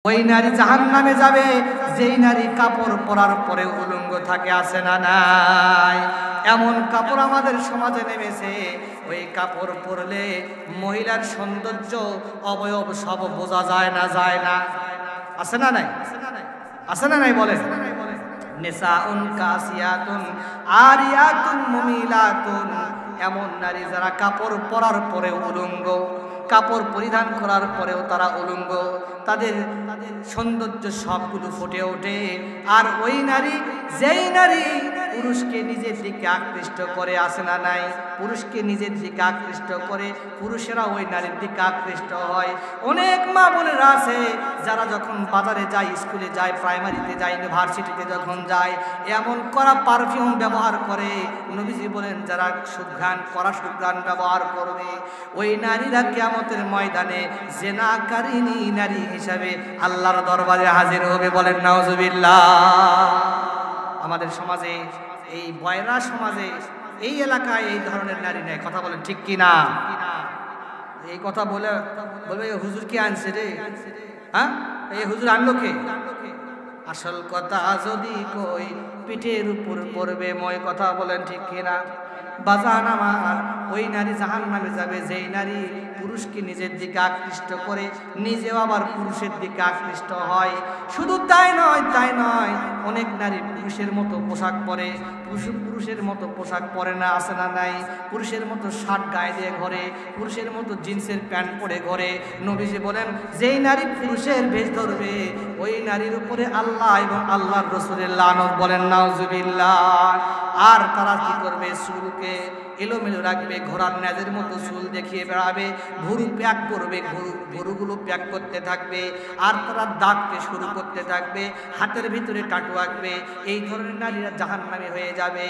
ওই নারী জাহান্নামে যাবে যেই নারী কাপড় পরার পরে উলঙ্গ থাকে, আছে না নাই? এমন কাপড় আমাদের সমাজে নেমেছে, ওই কাপড় পরলে মহিলার সৌন্দর্য অবয়ব সব বোঝা যায় না, যায় না, আছে না নাই? আছে না নাই? বলে নিসাউন কাসিয়াতুন আরিয়াতুন মুমিলাতুন, এমন নারী যারা কাপড় পরার পরে উলঙ্গ, কাপড় পরিধান করার পরেও তারা উলঙ্গ, তাদের সৌন্দর্য সবগুলো ফুটে ওঠে। আর ওই নারী, যেই নারী পুরুষকে নিজের দিকে আকৃষ্ট করে, আসে না নাই? পুরুষকে নিজের দিকে আকৃষ্ট করে, পুরুষেরা ওই নারীর দিকে আকৃষ্ট হয়। অনেক মা বোনেরা আছে যারা যখন বাজারে যায়, স্কুলে যায়, প্রাইমারিতে যায়, ইউনিভার্সিটিতে যখন যায়, এমন করা পারফিউম ব্যবহার করে, নবীজি বলেন যারা সুঘ্রাণ করা সুঘ্রাণ ব্যবহার করবে, ওই নারীরা কিয়ামতের ময়দানে জিনাকারিনী নারী হিসাবে আল্লাহর দরবারে হাজির হবে। বলেন নাউজুবিল্লাহ। আমাদের সমাজে, এই বয়রা সমাজে, এই এলাকায় এই ধরনের নারী নেই। কথা বলেন ঠিক কি না? এই কথা বলে বলবে হুজুর কি আনছে রে? হ্যাঁ, এই হুজুর আনলো কে? আসল কথা যদি কই পিঠের উপর পড়বে মই। কথা বলেন ঠিক কি না? বাজান আমার, ওই নারী জাহান্নামে যাবে যেই নারী পুরুষকে নিজের দিকে আকৃষ্ট করে, নিজেও আবার পুরুষের দিকে আকৃষ্ট হয়। শুধু তাই নয়, তাই নয়, অনেক নারী পুরুষের মতো পোশাক পরে, পুরুষের মতো পোশাক পরে না, আছে না নাই? পুরুষের মতো শার্ট গায়ে দিয়ে ঘরে, পুরুষের মতো জিন্সের প্যান্ট পরে ঘরে। নবীজি বলেন যেই নারী পুরুষের বেশ ধরবে, ওই নারীর উপরে আল্লাহ এবং আল্লাহর রাসূলের লানত। বলেন নাউজুবিল্লাহ। আর তারা কি করবে? চুলকে এলোমেলো রাখবে, ঘোড়ার ন্যাজের মতো চুল দেখিয়ে বেড়াবে, ভুরু প্যাক করবে, ভুরুগুলো প্যাক করতে থাকবে, আর তারা দাঁতকে শুরু করতে থাকবে, হাতের ভিতরে টাটু আঁকবে। এই ধরনের নারীরা জাহান্নামী হয়ে যাবে।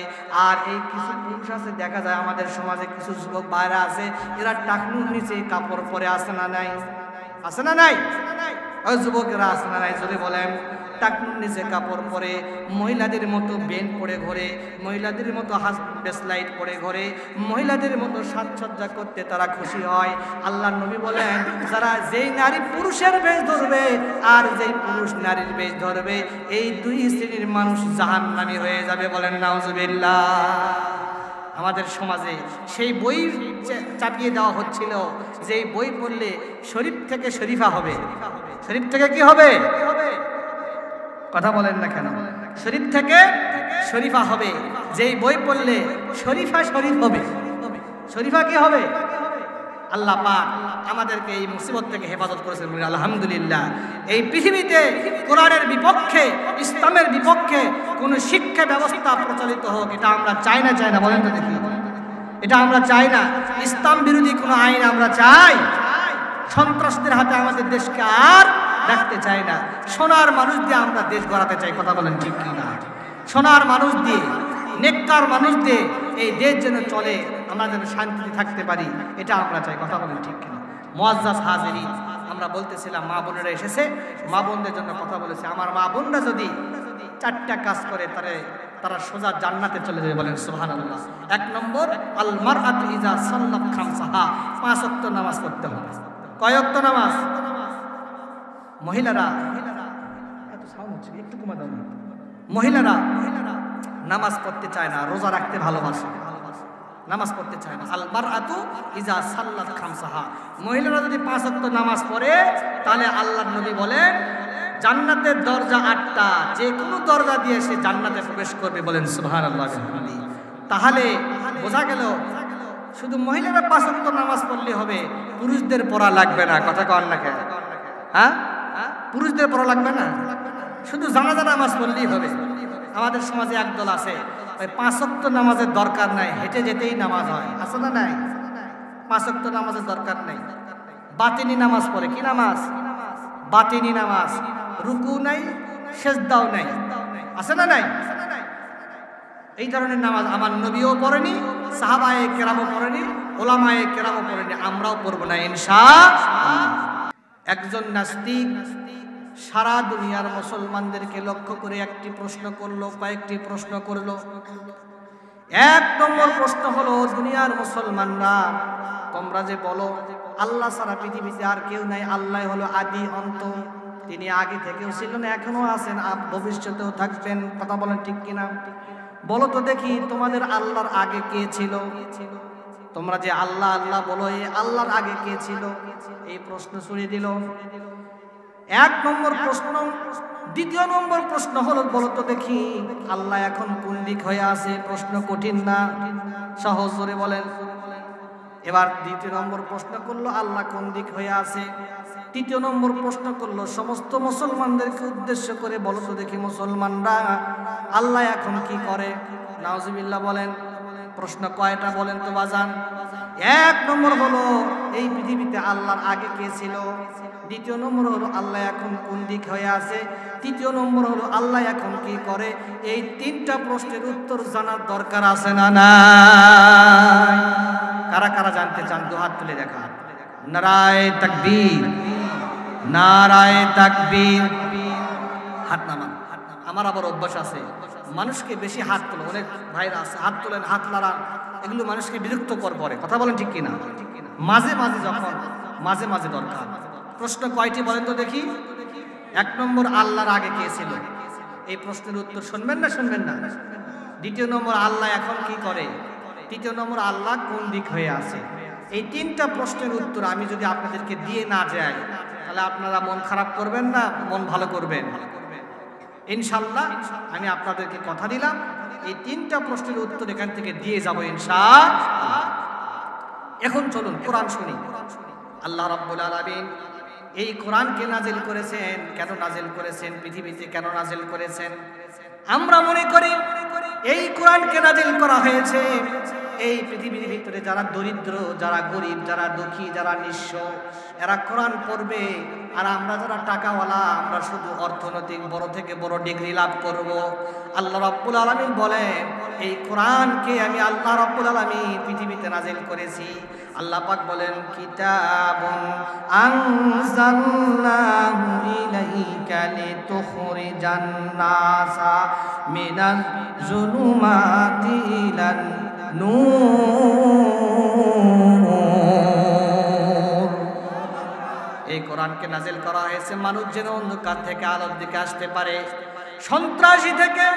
আর এই কিছু পুরুষ আছে, দেখা যায় আমাদের সমাজে কিছু যুবক বাইরে আছে, এরা টাকনুর নিচে কাপড় পরে, আছে না নাই? আছে না নাই? ওই যুবকেরা আছে না নাই? যদি বলেন টাকনুর নিচে কাপড় পরে, মহিলাদের মতো বেন পরে ঘরে, মহিলাদের মতো বেসলাইট পরে ঘরে, মহিলাদের মতো সাজসজ্জা করতে তারা খুশি হয়। আল্লাহর নবী বলেন যারা, যেই নারী পুরুষের বেশ ধরবে আর যেই পুরুষ নারীর বেশ ধরবে, এই দুই শ্রেণীর মানুষ জাহান্নামী হয়ে যাবে। বলেন নাউজুবিল্লাহ। আমাদের সমাজে সেই বই চাপিয়ে দেওয়া হচ্ছিল, যেই বই পড়লে শরীফ থেকে শরীফা হবে। শরীফ থেকে কি হবে? কথা বলেন না কেন? শরীফ থেকে শরীফা হবে। যেই বই পড়লে শরীফা শরীফ হবে। শরীফা কি হবে? আল্লাহ পাক আমাদেরকে এই মুসিবত থেকে হেফাজত করেছেন, আলহামদুলিল্লাহ। এই পৃথিবীতে কোরআনের বিপক্ষে, ইসলামের বিপক্ষে কোন শিক্ষা ব্যবস্থা প্রচলিত হোক, এটা আমরা চাই না। চাই না? বলেন তো দেখি। এটা আমরা চাই না। ইসলাম বিরোধী কোনো আইন আমরা চাই। সন্ত্রাসদের হাতে আমাদের দেশকে আর রাখতে চাই না। সোনার মানুষ দিয়ে আমরা দেশ গড়াতে চাই। কথা বলেন ঠিক কি না? সোনার মানুষ দিয়ে, নেককার মানুষ দিয়ে এই দেশ যেন চলে, আমরা যেন শান্তিতে থাকতে পারি, এটা আমরা চাই। কথা বলেন ঠিক কিনা? মুআজ্জাজ হাজিরিন, আমরা বলতেছিলাম মা বোনেরা এসেছে, মা বোনদের জন্য কথা বলেছে। আমার মা বোনরা যদি 4টা কাজ করে, তারা সোজা জান্নাতে চলে যাবে। বলেন সুবহানাল্লাহ। 1 নম্বর, আল মারআতু ইযা সাল্লাত খামসাহা, 5 ওয়াক্ত নামাজ পড়তে হবে। কয় ওয়াক্ত নামাজ? মহিলারা, এত সাউন্ড হচ্ছে, একটু কমা দাও না। মহিলারা নামাজ পড়তে চায় না, রোজা রাখতে ভালোবাসে, নামাজ পড়তে চায় না। আল মারআতু ইযা সাল্লাত খামসাহা, মহিলারা যদি 5 ওয়াক্ত নামাজ পড়ে, তাহলে আল্লাহর নবী বলেন জান্নাতের দরজা 8টা, যে কোনো দরজা দিয়ে সে জান্নাতে প্রবেশ করবে। বলেন সুবহানাল্লাহ। তাহলে বোঝা গেল শুধু মহিলারা 5 ওয়াক্ত নামাজ পড়লে হবে, পুরুষদের পড়া লাগবে না। কথা কন না কেন? হ্যাঁ, পুরুষদের পড়া লাগবে না, শুধু জানাজা নামাজ পড়লেই হবে। আমাদের সমাজে একদল আছে, ওই 5 ওয়াক্ত নামাজের দরকার নাই, হেঁটে যেতেই নামাজ হয়, আছে না নাই? 5 ওয়াক্ত নামাজের দরকার নাই, বাতিনি নামাজ পড়ে। কি নামাজ? বাতিনি নামাজ। রুকু নাই, সেজদাও নাই, আছে না নাই? এই ধরনের নামাজ আমার নবীও পড়েনি, সাহাবায়ে কেরামও পড়েনি, ওলামায়ে কেরামও পড়েনি, আমরাও পড়ব না ইনশাআল্লাহ। একজন নাস্তিক সারা দুনিয়ার মুসলমানদেরকে লক্ষ্য করে একটি প্রশ্ন করলো, কয়েকটি প্রশ্ন করলো। 1 নম্বর প্রশ্ন হলো, দুনিয়ার মুসলমানরা, তোমরা যে বলো আল্লাহ ছাড়া পৃথিবীতে আর কেউ নাই, আল্লাহ হলো আদি অন্ত, তিনি আগে থেকেও ছিলেন, এখনো আছেন, ভবিষ্যতেও থাকবেন। কথা বলেন ঠিক কিনা? বলো তো দেখি, তোমাদের আল্লাহর আগে কে ছিল? তোমরা যে আল্লাহ আল্লাহ বলো, এই আল্লাহর আগে কে ছিল? এই প্রশ্ন ছড়িয়ে দিল। এক নম্বর প্রশ্ন। দ্বিতীয় নম্বর প্রশ্ন হলো, বলো তো দেখি আল্লাহ এখন কোন দিক হয়ে আছে? প্রশ্ন কঠিন না, সহজ করে বলেন। এবার দ্বিতীয় নম্বর প্রশ্ন করলো, আল্লাহ কোন দিক হয়ে আছে? তৃতীয় নম্বর প্রশ্ন করলো সমস্ত মুসলমানদেরকে উদ্দেশ্য করে, বলো তো দেখি মুসলমানরা আল্লাহ এখন কি করে? নাউজুবিল্লাহ বলেন। প্রশ্ন কয়টা বলেন তো বাজান? এক নম্বর হলো এই পৃথিবীতে আল্লাহর আগে কে ছিল, দ্বিতীয় নম্বর হলো আল্লাহ এখন কোন দিক হয়ে আছে, তৃতীয় নম্বর হলো আল্লাহ এখন কি করে। এই তিনটা প্রশ্নের উত্তর জানার দরকার আছে না নাই? কারা কারা জানতে চান দু হাত তুলে দেখা। নারায়ে তাকবীর, নারায়ে তাকবীর। হাত নামান। আমার আবার অভ্যাস আছে মানুষকে বেশি হাত তোলো, অনেক ভাইরা আছে হাত তোলেন, হাত নাড়ান, এগুলো মানুষকে বিরক্তকর করে। কথা বলেন ঠিক কিনা? মাঝে মাঝে যখন মাঝে মাঝে দরকার। প্রশ্ন কয়টি বলেন তো দেখি? এক নম্বর, আল্লাহর আগে কে ছিল? এই প্রশ্নের উত্তর শুনবেন না শুনবেন না? দ্বিতীয় নম্বর, আল্লাহ এখন কি করে? তৃতীয় নম্বর, আল্লাহ কোন দিক হয়ে আছে? এই তিনটা প্রশ্নের উত্তর আমি যদি আপনাদেরকে দিয়ে না যাই, তাহলে আপনারা মন খারাপ করবেন না, মন ভালো করবেন? ইনশাআল্লাহ আমি আপনাদেরকে কথা দিলাম, এই তিনটা প্রশ্নের উত্তর এখান থেকে দিয়ে যাব ইনশাআল্লাহ। এখন চলুন কোরআন শুনি। আল্লাহ রাব্বুল আলামিন এই কোরআনকে নাজিল করেছেন। কেন নাজিল করেছেন? পৃথিবীতে কেন নাজিল করেছেন? আমরা মনে করি এই কোরআনকে নাজিল করা হয়েছে এই পৃথিবীর ভিতরে যারা দরিদ্র, যারা গরিব, যারা দুঃখী, যারা নিঃস্ব, এরা কোরআন পড়বে, আর আমরা যারা টাকাওয়ালা, আমরা শুধু অর্থনৈতিক বড় থেকে বড় ডিগ্রি লাভ করব। আল্লাহ রাব্বুল আলামিন বলেন এই কোরআনকে আমি আল্লাহ রাব্বুল আলামিন পৃথিবীতে নাজিল করেছি। আল্লাহ পাক বলেন কিতাবুন আনজালনাহু ইলাইকা লিতুখরিজান নাসা মিনাজ যুলুমাতি ইলান নূর। এই কোরআনকে নাজিল করা হয়েছে মানুষ যেন অন্ধকার থেকে আলোর দিকে আসতে পারে, সন্ত্রাসী থেকে,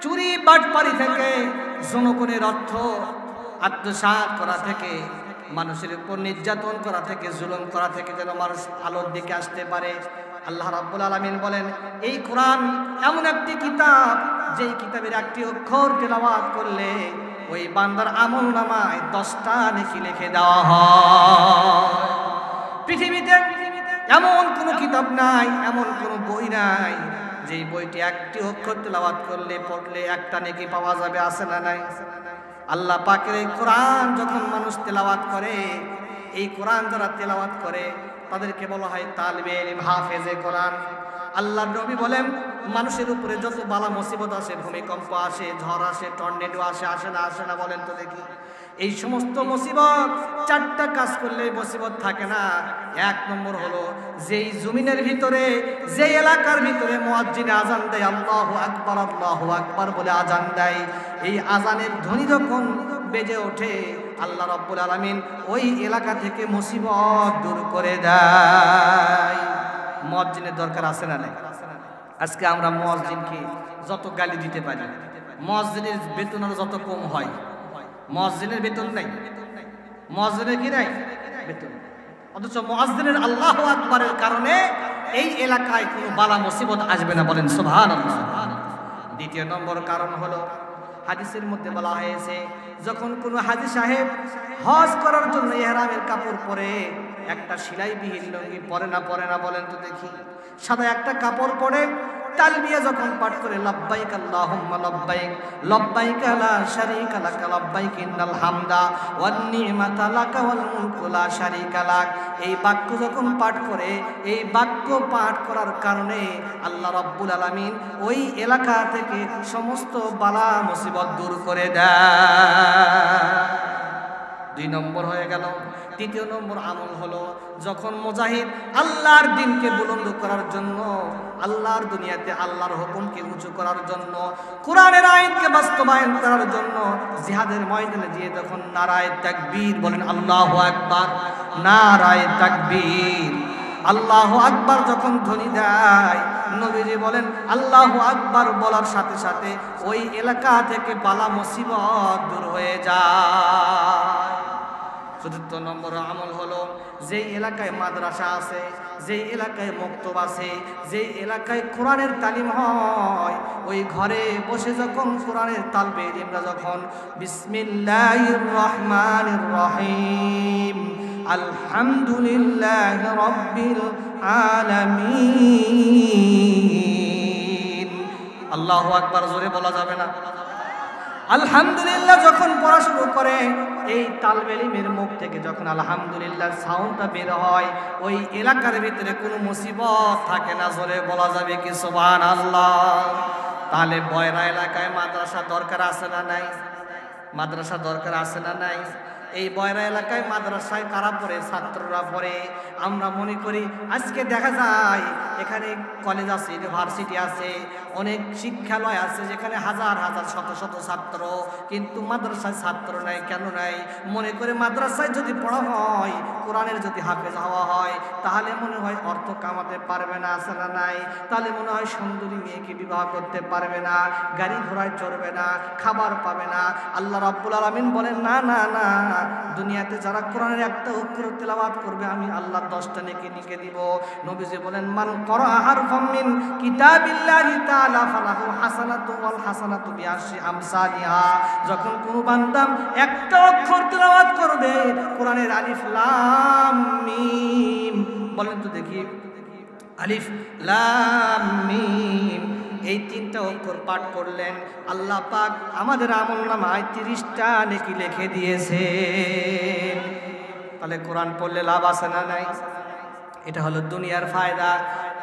চুরি বাটপারি থেকে, জনগণের অর্থ আত্মসাৎ করা থেকে, মানুষের উপর নির্যাতন করা থেকে, জুলুম করা থেকে যেন মানুষ আলোর দিকে আসতে পারে। আল্লাহ রাব্বুল আলামিন বলেন এই কোরআন এমন একটি কিতাব, যেই কিতাবের একটি অক্ষর তেলাওয়াত করলে ওই বান্দার আমলনামায় 10টা নেকি লিখে দেওয়া হয়। পৃথিবীতে এমন কোনো কিতাব নাই, এমন কোনো বই নাই যেই বইটি একটি অক্ষর তেলাওয়াত করলে, পড়লে একটা নেকি পাওয়া যাবে, আছে না নাই? আল্লাহ পাকের এই কোরআন যখন মানুষ তেলাওয়াত করে, এই কোরআন যারা তেলাওয়াত করে তাদেরকে বলা হয় তালিবে ইলম, হাফেজে কোরআন। আল্লাহর নবী বলেন মানুষের উপরে যত বালা মুসিবত আসে, ভূমিকম্প আসে, ঝড় আসে, টর্নেডো আসে, আসে না আসে না বলেন তো দেখি? এই সমস্ত মুসিবত 4টা কাজ করলে মুসিবত থাকে না। এক নম্বর হলো যেই জমিনের ভিতরে, যেই এলাকার ভিতরে মুয়াজ্জিন আজান দেয়, আল্লাহু আকবার বলে আজান দেয়, এই আজানের ধ্বনি যখন বেজে ওঠে, আল্লাহ রাব্বুল আলামিন ওই এলাকা থেকে মুসিবত দূর করে দেয়। মুয়াজ্জিনের দরকার আছে না নাই? আজকে আমরা মুয়াজ্জিনকে যত গালি দিতে পারি, মুয়াজ্জিনের বেতন যত কম হয়, মুয়াজ্জিনের বেতন নাই, মুয়াজ্জিনের কি নাই? বেতন। অথচ মুয়াজ্জিনের আল্লাহু আকবারের কারণে এই এলাকায় কোনো বালা মুসিবত আসবে না, বলেন সুবহানাল্লাহ। দ্বিতীয় নম্বর কারণ হলো হাদিসের মধ্যে বলা হয়েছে যখন কোনো হাজী সাহেব হজ করার জন্য ইহরামের কাপড় পরে, একটা সেলাইবিহীন লুঙ্গি পরে না বলেন তো দেখি? সাদা একটা কাপড় পরে তালবিয়া যখন পাঠ করে লাব্বাইক আল্লাহুম্মা লাব্বাইক, লাব্বাইক লা শারীকা লাক, লাব্বাইক ইন্নাল হামদা ওয়ান নি'মাতা লাক ওয়াল মুলকু লা শারীকা লাক, এই বাক্য যখন পাঠ করে, এই বাক্য পাঠ করার কারণে আল্লাহ রাব্বুল আলামিন ওই এলাকা থেকে সমস্ত বালা মুসিবত দূর করে দেয়। 2 নম্বর হয়ে গেল। তৃতীয় নম্বর আমল হলো যখন মুজাহিদ আল্লাহর দ্বীনকে বুলন্দ করার জন্য, আল্লাহর দুনিয়াতে আল্লাহর হুকুমকে উঁচু করার জন্য, কোরআনের আইনকে বাস্তবায়ন করার জন্য জিহাদের ময়দানে গিয়ে তখন নারায়ে তাকবীর বলেন, আল্লাহু আকবার, নারায়ে তাকবীর। আল্লাহু আকবার যখন ধ্বনি দেয়, নবীজি বলেন আল্লাহু আকবার বলার সাথে সাথে ওই এলাকা থেকে বালা মুসিবত দূর হয়ে যায়। চতুর্থ নম্বর আমল হলো, যেই এলাকায় মাদ্রাসা আছে, যেই এলাকায় মক্তব আছে, যেই এলাকায় কোরআনের তালিম হয়, ওই ঘরে বসে যখন কোরআনের তালবে ইলমরা যখন বিসমিল্লাহির রহমানির রহিম আলহামদুলিল্লাহি রাব্বিল আলামিন, আল্লাহু আকবার জোরে বলা যাবে না, আলহামদুলিল্লাহ যখন পড়া শুরু করে, এই তালবে ইলমের মুখ থেকে যখন আলহামদুলিল্লাহ সাউন্ডটা বের হয়, ওই এলাকার ভিতরে কোনো মুসিবত থাকে না, জোরে বলা যাবে কি সুবহানাল্লাহ। তাহলে বয়রা এলাকায় মাদ্রাসা দরকার আছে না নাই? মাদ্রাসা দরকার আছে না নাই? এই বয়রা এলাকায় মাদ্রাসায় কারা পড়ে? ছাত্ররা পড়ে। আমরা মনে করি আজকে দেখা যায় এখানে কলেজ আছে, ইউনিভার্সিটি আছে, অনেক শিক্ষালয় আছে যেখানে হাজার হাজার শত শত ছাত্র, কিন্তু মাদ্রাসায় ছাত্র নাই। কেন নাই? মনে করে মাদ্রাসায় যদি পড়া হয়, কোরআনের যদি হাফেজ হওয়া হয়, তাহলে মনে হয় অর্থ কামাতে পারবে না, আছে না নাই? তাহলে মনে হয় সুন্দরী মেয়েকে বিবাহ করতে পারবে না, গাড়ি ঘোড়ায় চড়বে না, খাবার পাবে না। আল্লাহ রাব্বুল আলামিন বলেন না না না, দুনিয়াতে যারা কোরআনের একটা অক্ষর তেলাওয়াত করবে আমি আল্লাহ 10টা নেকি লিখে দিব। নবীজি বলেন মান ক্বারা হারফাম মিন কিতাবিল্লাহি তাআলা ফালাহু হাসানাতু ওয়াল হাসানাতু বিআশরি আমসালিহা। যখন কোনো বান্দা একটা অক্ষর তেলাওয়াত করবে, কোরআনের আলিফ লাম মিম, বলেন তো দেখি, আলিফ লাম মিম, এই 3টা অক্ষর পাঠ করলেন, আল্লাহ পাক আমাদের আমলনামায় 30টা নেকি লিখে দিয়েছে। তাহলে কোরআন পড়লে লাভ আছে না নাই? এটা হলো দুনিয়ার ফায়দা।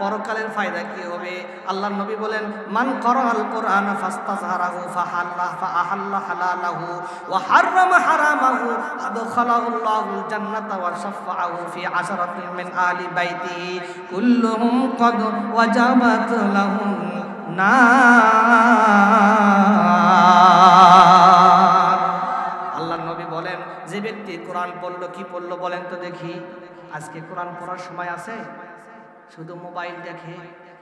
পরকালের ফায়দা কি হবে? আল্লাহর নবী বলেন মান ক্বারাআল কুরআনা ফাস্তাযহারাহু ফাআহাল্লা হালালাহু ওয়া হাররামা হারামাহু আদখালাহুল্লাহুল জান্নাতা ওয়া শাফাআহু ফি আশরাতিন মিন আলি বাইতিহি কুল্লুহুম ক্বাদ ওয়াজাবাত লাহুম নার। আল্লাহর নবী বলেন যে ব্যক্তি কোরআন পড়লো, কি পড়লো বলেন তো দেখি? আজকে কোরআন পড়ার সময় আছে? শুধু মোবাইল দেখে,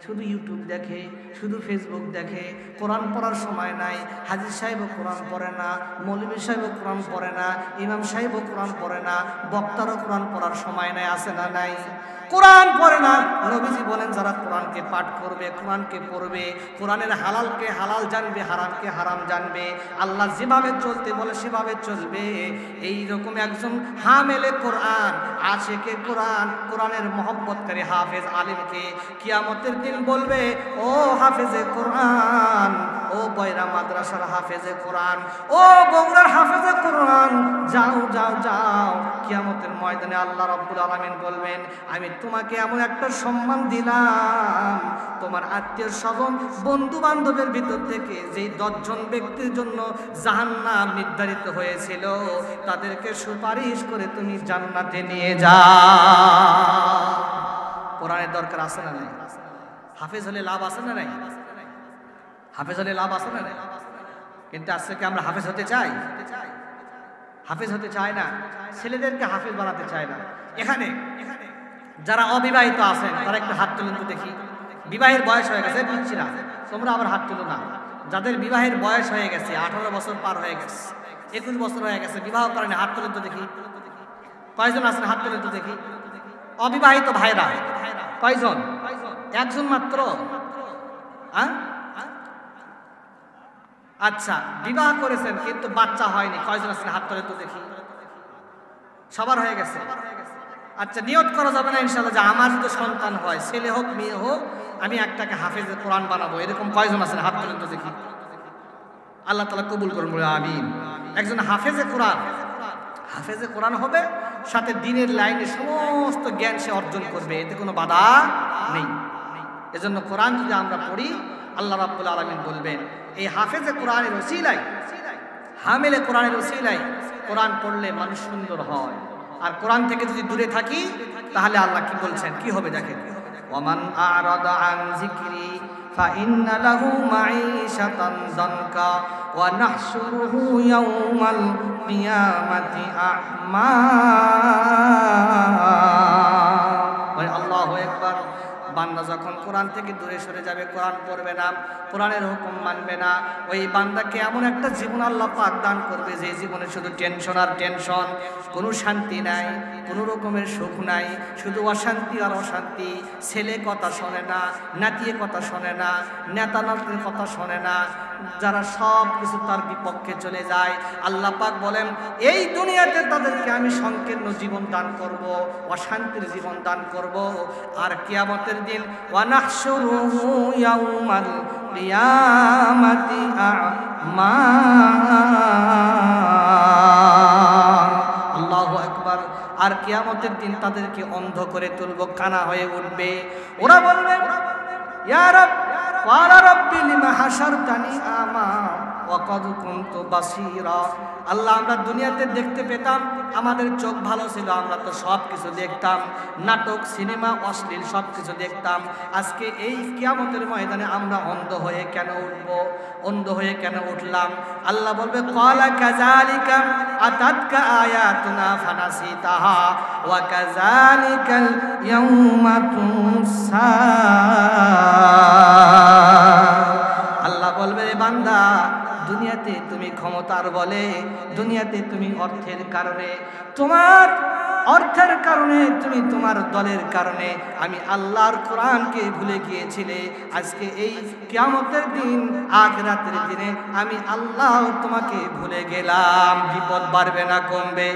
শুধু ইউটিউব দেখে, শুধু ফেসবুক দেখে, কোরআন পড়ার সময় নাই। হাজির সাহেবও কোরআন পড়ে না, মৌলভী সাহেবও কোরআন পড়ে না, ইমাম সাহেবও কোরআন পড়ে না, বক্তারও কোরআন পড়ার সময় নাই, আছে না নাই? কোরআন পড়ে না। নবীজি বলেন যারা কোরআনকে পাঠ করবে, কোরআনকে পড়বে, কোরআনের হালালকে হালাল জানবে, হারামকে হারাম জানবে, আল্লাহ যেভাবে চলতে বলে সেভাবে চলবে, এই রকম একজন হামেলে কোরআন, আশিকে কোরআন, কোরআনের মহব্বতকারী হাফেজ আলিমকে কিয়ামতের দিন বলবে ও হাফেজে কোরআন, ও বয়রা মাদ্রাসার হাফেজে কোরআন, ও বগুড়ার হাফেজে কোরআন, যাও যাও যাও। কিয়ামতের ময়দানে আল্লাহ রাব্বুল আলামিন বলবেন আমি তোমাকে এমন একটা সম্মান দিলাম, তোমার আত্মীয় স্বজন বন্ধু বান্ধবের ভিতর থেকে যেই 10 জন ব্যক্তির জন্য জাহান্নাম নির্ধারিত হয়েছিল, তাদেরকে সুপারিশ করে তুমি জান্নাতে নিয়ে যাও। কোরআনের দরকার আছে না নাই? হাফেজ হলে লাভ আছে না নাই? হাফেজ হলে লাভ আছে না নাই? কিন্তু আজকে কি আমরা হাফেজ হতে চাই? হাফেজ হতে চায় না, ছেলেদেরকে হাফেজ বানাতে চায় না। এখানে যারা অবিবাহিত আছেন তারা একটু হাত তুলুন তো দেখি। বিবাহের বয়স হয়ে গেছে, পিচ্ছিরা তোমরা আবার হাত তুলো না। যাদের বিবাহের বয়স হয়ে গেছে, 18 বছর পার হয়ে গেছে, 21 বছর হয়ে গেছে, বিবাহ করেন, হাত তুলুন তো দেখি। কয়জন আছেন? হাত তুলুন তো দেখি। অবিবাহিত ভাইরা কয়জন? একজন মাত্র। আচ্ছা, বিবাহ করেছেন কিন্তু বাচ্চা হয়নি, কয়জন আছেন? হাত তুলে তো দেখি। সবার হয়ে গেছে। আচ্ছা, নিয়ত করা যাবে না ইনশাআল্লাহ যে আমার যদি সন্তান হয়, ছেলে হোক মেয়ে হোক, আমি একটাকে হাফেজে কোরআন বানাবো, এরকম কয়জন আছেন? হাত তুলে তো দেখি। আল্লাহ তাআলা কবুল করুন, বলে আমিন। একজন হাফেজে কোরআন, হাফেজে কোরআন হবে, সাথে দ্বীনের লাইনে সমস্ত জ্ঞান সে অর্জন করবে, এতে কোনো বাধা নেই। এজন্য কোরআন যদি আমরা পড়ি, আল্লাহ রাব্বুল আলামিন বলবেন এই হাফেজে কোরআনের ওসিলায়, হামেলে কোরআনের ওসিলায় কোরআন পড়লে মানুষ সুন্দর হয়। আর কোরআন থেকে যদি দূরে থাকি তাহলে আল্লাহ কি বলছেন, কি হবে দেখেন। ওয়ামান আরাদা আন যিকরি ফাইন্না লাহু মাঈশাতান যানকা ওয়া নাহশুরুহু ইয়াওমাল কিয়ামাতি আ'মা। হয় আল্লাহু আকবার। বান্দা যখন কোরআন থেকে দূরে সরে যাবে, কোরআন পড়বে না, কোরআনের হুকুম মানবে না, ওই বান্দাকে এমন একটা জীবন আল্লাহ পাক দান করবে যে জীবনে শুধু টেনশন আর টেনশন, কোনো শান্তি নাই, কোনো রকমের সুখ নাই, শুধু অশান্তি আর অশান্তি। ছেলে কথা শোনে না, নাতিয়ে কথা শোনে না, নেতা নাতির কথা শোনে না, যারা সব কিছু তার বিপক্ষে চলে যায়। আল্লাহ পাক বলেন এই দুনিয়াতে তাদেরকে আমি সংকীর্ণ জীবন দান করব, অশান্তির জীবন দান করব। আর কিয়ামতের দিন ওয়ানাহশুরুহু ইয়াউমাল কিয়ামাতি আ'মা। আল্লাহু আকবার। আর কিয়ামতের দিন তাদেরকে অন্ধ করে তুলব, কানা হয়ে উঠবে। ওরা বলবে ইয়া রব ওয়া রাব্বি লিমা হাশারতানি আমা ওয়া ক্বাদ কুনতু বাসীরা। আল্লাহ, আমরা দুনিয়াতে দেখতে পেতাম, আমাদের চোখ ভালো ছিল, আমরা তো সব কিছু দেখতাম, নাটক, সিনেমা, অশ্লীল সব কিছু দেখতাম। আজকে এই কিয়ামতের ময়দানে আমরা অন্ধ হয়ে কেন উঠব? অন্ধ হয়ে কেন উঠলাম? আল্লাহ বলবে ক্বালা কাযালিকা আতাতকা আয়াতুনা ফানাসিতাহা ওয়া কাযালিকাল ইয়াউমা তুনসা। আল্লাহ বলবে রে বান্দা, দুনিয়াতে তুমি ক্ষমতার বলে, দুনিয়াতে তুমি অর্থের কারণে, তোমার অর্থের কারণে, তুমি তোমার দলের কারণে আমি আল্লাহর কোরআনকে ভুলে গিয়েছিলে। আজকে এই কিয়ামতের দিন, আখিরাতের দিনে আমি আল্লাহ তোমাকে ভুলে গেলাম। বিপদ বাড়বে না কমবে?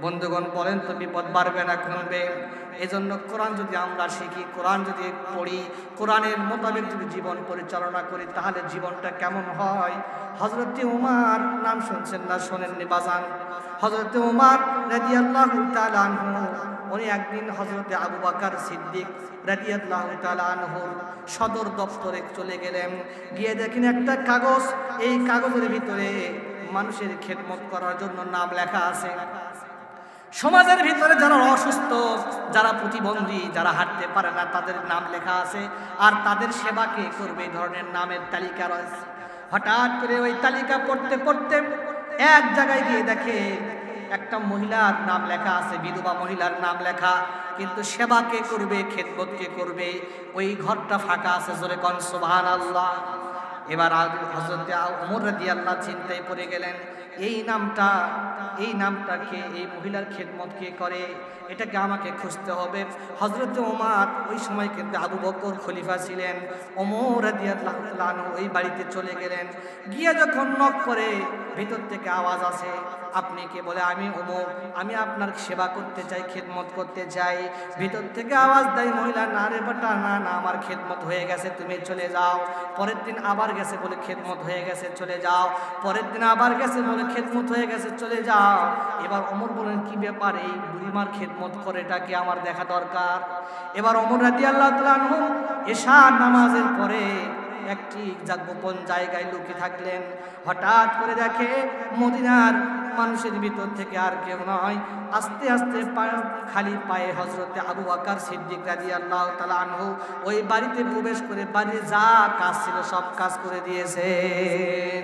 বন্ধুগণ বলেন তো, বিপদ বাড়বে না কমবে? এজন্য কোরআন যদি আমরা শিখি, কোরআন যদি পড়ি, কোরআনের মোতাবেক যদি জীবন পরিচালনা করি, তাহলে জীবনটা কেমন হয়। হযরতে ওমর নাম শুনছেন না? শোনেননি বাজান? হযরতে ওমর রাদিয়াল্লাহু তাআলা আনহু, উনি একদিন হযরতে আবু বকর সিদ্দিক রাদিয়াল্লাহু তাআলা আনহুর সদর দপ্তরে চলে গেলেন। গিয়ে দেখেন একটা কাগজ, এই কাগজের ভিতরে মানুষের খেদমত করার জন্য নাম লেখা আছে। সমাজের ভিতরে যারা অসুস্থ, যারা প্রতিবন্ধী, যারা হাঁটতে পারে না, তাদের নাম লেখা আছে, আর তাদের সেবা কে করবে এই ধরনের নামের তালিকা রয়েছে। হঠাৎ করে ওই তালিকা পড়তে পড়তে এক জায়গায় গিয়ে দেখে একটা মহিলার নাম লেখা আছে, বিধবা মহিলার নাম লেখা, কিন্তু সেবা কে করবে, খেদমত কে করবে? ওই ঘরটা ফাঁকা আছে। জোরে কোন সুবহানাল্লাহ। এবার হযরত ওমর রাদিয়াল্লাহু চিন্তায় পড়ে গেলেন, এই নামটা কে, এই মহিলার খেদমত কে করে, এটাকে আমাকে খুঁজতে হবে। হযরত ওমর ওই সময় কিন্তু আবু বকর খলিফা ছিলেন। ওমর রাদিয়াল্লাহু তাআলা আনহু ওই বাড়িতে চলে গেলেন। গিয়ে যখন নক করে, ভিতর থেকে আওয়াজ আসে, আপনি কে? বলে আমি ওমর, আমি আপনার সেবা করতে চাই, খেদমত করতে চাই। ভিতর থেকে আওয়াজ দেয় মহিলা, না রে বেটা, না না, আমার খেদমত হয়ে গেছে, তুমি চলে যাও। পরের দিন আবার গেছে, বলে খেদমত হয়ে গেছে, চলে যাও। পরের দিন আবার গেছে, বলে খেদমত হয়ে গেছে, চলে যাও। এবার ওমর বলেন, কি ব্যাপার, এই বুড়িমার খেদমত করে, এটা কি আমার দেখা দরকার? এবার ওমর রাদিয়াল্লাহু তাআলা আনহু এশার নামাজের পরে একটি গোপন জায়গায় লুকিয়ে থাকলেন। হঠাৎ করে দেখে মদিনার মানুষের ভিতর থেকে আর কেউ নয়, আস্তে আস্তে খালি পায়ে হযরতে আবু বকর সিদ্দিক রাদিয়াল্লাহু তাআলা আনহু ওই বাড়িতে প্রবেশ করে বাড়ির যা কাজ ছিল সব কাজ করে দিয়েছেন।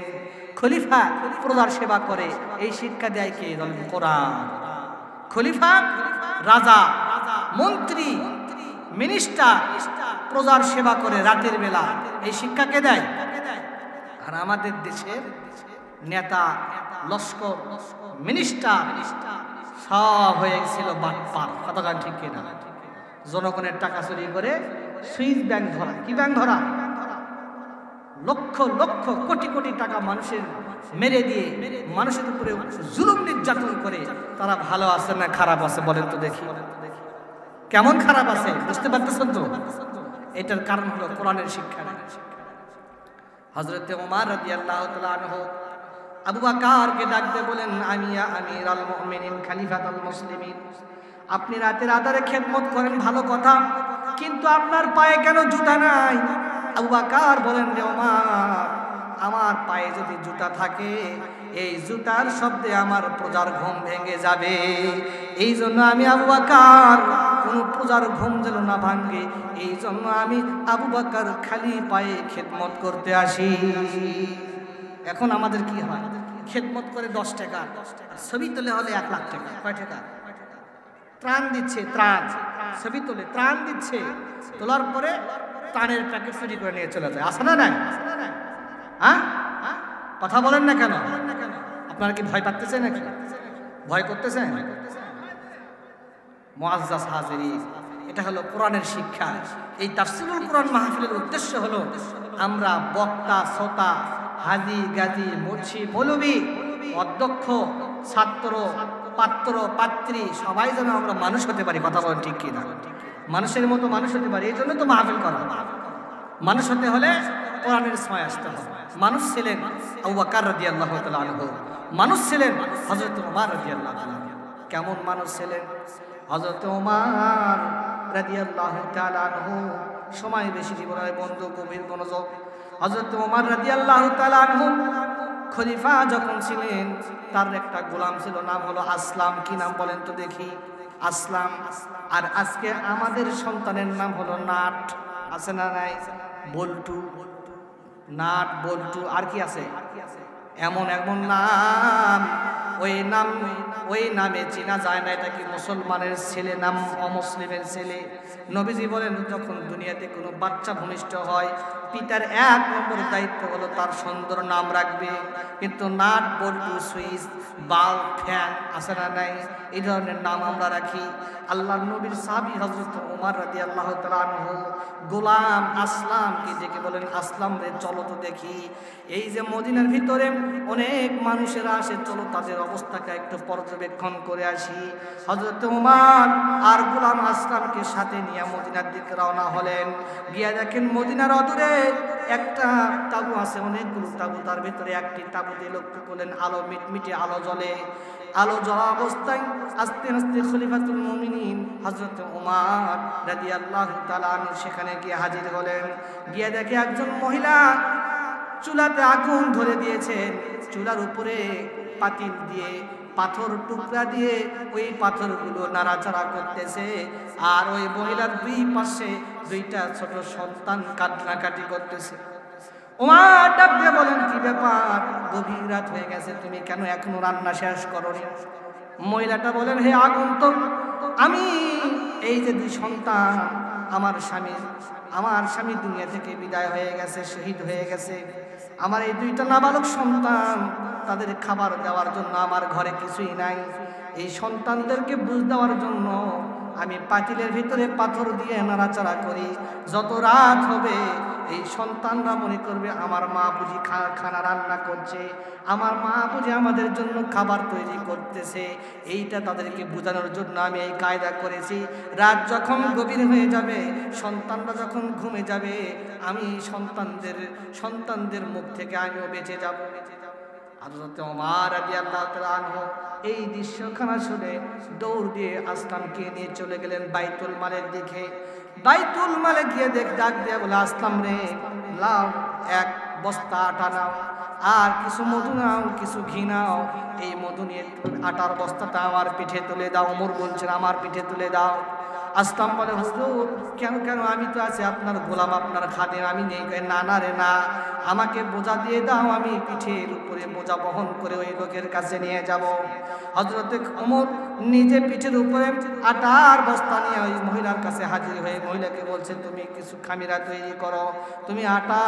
খলিফা প্রজার সেবা করে, এই শিক্ষা দেয় কে? কোরআন। খলিফা, রাজা, মন্ত্রী, মিনিস্টার প্রজার সেবা করে রাতের বেলা, এই শিক্ষা কে দেয়? আর আমাদের দেশের নেতা, লস্কর, মিনিস্টার সব হয়ে গেছিল বাটপার। কথা ঠিক কিনা? জনগণের টাকা চুরি করে সুইস ব্যাংক ধরা। কি ব্যাংক ধরা? লক্ষ লক্ষ কোটি কোটি টাকা মানুষের মেরে দিয়ে মানুষের উপরে জুলুম নির্যাতন করে। তারা ভালো আছে না খারাপ আছে বলেন তো দেখি? কেমন খারাপ আছে বুঝতে পারতেছেন তো? এটার কারণ হলো কোরআনের শিক্ষা। হযরতে ওমর রাদিয়াল্লাহু তাআলা আনহু আবু বকরকে ডাক দিয়ে বলেন, আমিয়া আমিরুল মুমিনিন খলিফাতুল মুসলিমিন, আপনি রাতের আধারে খেদমত করেন ভালো কথা, কিন্তু আপনার পায়ে কেন জুতা নাই? আবু বকর বলেন, রে ওমর, আমার পায়ে যদি জুতা থাকে, এই জুতার শব্দে আমার প্রজার ঘুম ভেঙে যাবে। এই জন্য আমি আবু বকর, কোন প্রজার ঘুম যেন না ভাঙে, এই জন্য আমি আবু বকর খালি পায়ে খেদমত করতে আসি। এখন আমাদের কি হয়? খেদমত করে 10 টাকা, ছবি তোলে হলে 1 লাখ টাকা। কয় টাকা? ত্রাণ দিচ্ছে, ত্রাণ ছবি তোলে, ত্রাণ দিচ্ছে, তোলার পরে ত্রাণের প্যাকেট চুরি করে নিয়ে চলে যায়। আসে না নাই? হ্যাঁ, কথা বলেন না কেন? আপনারা কি ভয় পাচ্ছেন নাকি? ভয় করতেছেন? মুআজ্জাজ হাজিরিন, এটা হলো কোরআনের শিক্ষা। এই তাফসীরুল কোরআন মাহফিলের উদ্দেশ্য হলো আমরা বক্তা, শ্রোতা, হাজি, গাজী, মুর্শি, মৌলবী, অধ্যক্ষ, ছাত্র, পাত্র, পাত্রী সবাই যেন আমরা মানুষ হতে পারি। কথা বলেন ঠিক কিনা? মানুষের মতো মানুষ হতে পারি, এই জন্য তো মাহফিল করা। মানুষ হতে হলে কোরআনের ছোঁয়ায় আসতে হবে। মানুষ ছিলেন আবু বকর রাদিয়াল্লাহু তাআলা আনহু, মানুষ ছিলেন হযরত ওমর রাদিয়াল্লাহু তাআলা আনহু। কেমন মানুষ ছিলেন হযরত ওমর রাদিয়াল্লাহু তাআলা আনহু? সময় বেশি জীবনের বন্ধু, গভীর মনোযোগ। হযরত ওমর রাদিয়াল্লাহু তাআলা আনহু খলিফা যখন ছিলেন, তার একটা গোলাম ছিল, নাম হলো আসলাম। কি নাম বলেন তো দেখি? আসলাম। আর আজকে আমাদের সন্তানের নাম হলো নাট। আছে না নাই? বল্টু, নাট, বল্টু, আর কি আছে? এমন এমন নাম, ওই নামে চেনা যায় না এটা কি মুসলমানের ছেলে নাম অমুসলিমের ছেলে। নবীজি বলেন যখন দুনিয়াতে কোনো বাচ্চা ভূমিষ্ঠ হয়, পিতার 1 নম্বর দায়িত্ব হলো তার সুন্দর নাম রাখবে। কিন্তু নাট, বল্টু, সুইচ, বাল্ব, ফ্যান আছে না নাই? এই ধরনের নাম আমরা রাখি। আল্লাহর নবীর সাহাবী হযরত ওমর রাদিয়াল্লাহু তাআলা আনহু গোলাম আসলামকে ডেকে বলেন, আসলাম রে চলো তো দেখি, এই যে মদিনার ভিতরে অনেক মানুষেরা আসে, চলো তাদের অবস্থাকে একটু পর্যবেক্ষণ করে আসি। হযরত ওমর আর গোলাম আসলামকে সাথে নিয়ে মদিনার দিকে রওনা হলেন। গিয়া দেখেন মদিনার অদূরে একটা তাঁবু আছে, অনেকগুলো তাঁবু, তার ভিতরে একটি তাঁবুতে লক্ষ্য করলেন আলো, মিটমিটে আলো জ্বলে। আলো জ্বলা অবস্থায় আস্তে আস্তে খলিফাতুল মুমিনিন হযরত ওমর রাদিয়াল্লাহু তাআলা আনহু সেখানে গিয়ে হাজির হলেন। গিয়ে দেখে একজন মহিলা চুলাতে আগুন ধরে দিয়েছেন, চুলার উপরে পাতিল দিয়ে পাথর টুকরা দিয়ে ওই পাথরগুলো নাড়াচাড়া করতেছে। আর ওই মহিলার 2 পাশে 2টা ছোট সন্তান কান্নাকাটি করতেছে। ওমর ডাক দিয়ে বলেন, কি ব্যাপার, গভীর রাত হয়ে গেছে, তুমি কেন এখনো রান্না শেষ করোনি? মহিলাটা বলেন, হে আগন্তুক, আমি এই যে 2 সন্তান, আমার স্বামী দুনিয়া থেকে বিদায় হয়ে গেছে, শহীদ হয়ে গেছে। আমার এই 2টা নাবালক সন্তান, তাদের খাবার দেওয়ার জন্য আমার ঘরে কিছুই নাই। এই সন্তানদেরকে বুঝ দেওয়ার জন্য আমি পাতিলের ভিতরে পাথর দিয়ে নাড়াচাড়া করি। যত রাত হবে এই সন্তানরা মনে করবে আমার মা বুঝি খানা রান্না করছে, আমার মা বুঝি আমাদের জন্য খাবার তৈরি করতেছে। এইটা তাদেরকে বোঝানোর জন্য আমি এই কায়দা করেছি। রাত যখন গভীর হয়ে যাবে, সন্তানরা যখন ঘুমে যাবে, আমি সন্তানদের মুখ থেকে আমিও বেঁচে যাব। হযরত ওমর রাদিয়াল্লাহু তাআলা আনহু এই দৃশ্যখানা শুনে দৌড় দিয়ে আসলামকে নিয়ে চলে গেলেন বাইতুল মালের দিকে। বাইতুল মালে গিয়ে ডাক দিয়ে বলে, আসলাম রে, লাও 1 বস্তা আটা নাও, আর কিছু মধু নাও, কিছু ঘি নাও। এই মধু নিয়ে আটার বস্তাটা আমার পিঠে তুলে দাও। ওমর বলছেন, আমার পিঠে তুলে দাও। আসলাম বলে, হুজুর কেন, আমি তো আছি আপনার গোলাম, আপনার খাদেম, আমি নেই। না না রে না, আমাকে বোঝা দিয়ে দাও, আমি পিঠের উপরে বোঝা বহন করে ওই লোকের কাছে নিয়ে যাব। হযরতে ওমর নিজে পিঠের উপরে আটার বস্তা নিয়ে ওই মহিলার কাছে হাজির হয়ে মহিলাকে বলছেন, তুমি কিছু খামিরা তৈরি করো, তুমি আটা